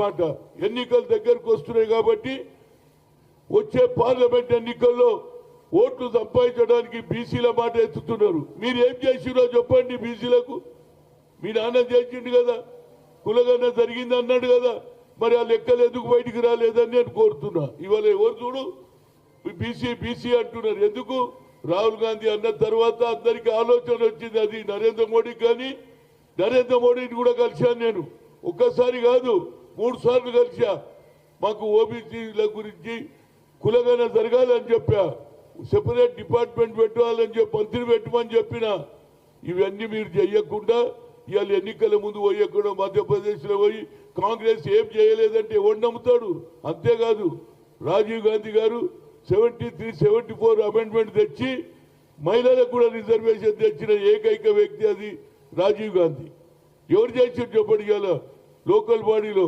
మాట ఎన్నికలు దగ్గరకు వస్తున్నాయి కాబట్టి వచ్చే పార్లమెంట్ ఎన్నికల్లో ఓట్లు సంపాదించడానికి బీసీల మాట ఎత్తుతున్నారు. మీరు ఏం చేసిరో చెప్పండి. బీసీలకు మీ నాన్న చేసిండు కదా, కులగన్న జరిగింది అన్నాడు కదా, మరి ఆ లెక్కలు ఎందుకు బయటికి రాలేదని నేను కోరుతున్నా. ఇవాళ ఎవరు చూడు బీసీ బీసీ అంటున్నారు. ఎందుకు? రాహుల్ గాంధీ అన్న తర్వాత అందరికీ ఆలోచన వచ్చింది. అది నరేంద్ర మోడీకి, కానీ నరేంద్ర మోడీని కూడా కలిశాను నేను. ఒక్కసారి కాదు 3 సార్లు కలిసా. మాకు ఓబీసీల గురించి కులగన జరగాలని చెప్పా, సెపరేట్ డిపార్ట్మెంట్ పెట్టాలని చెప్పి మంత్రి పెట్టమని చెప్పిన. ఇవన్నీ మీరు చెయ్యకుండా ఇవాళ ఎన్నికల ముందు పోయి ఎక్కడో మధ్యప్రదేశ్లో పోయి కాంగ్రెస్ ఏం చేయలేదంటే ఎవరు నమ్ముతాడు? అంతేకాదు రాజీవ్ గాంధీ గారు 73, 74 అమెండ్మెంట్ తెచ్చి మహిళలకు కూడా రిజర్వేషన్ తెచ్చిన ఏకైక వ్యక్తి అది రాజీవ్ గాంధీ. ఎవరు చేసారు చెప్పండి ఇవాళ లోకల్ బాడీలో?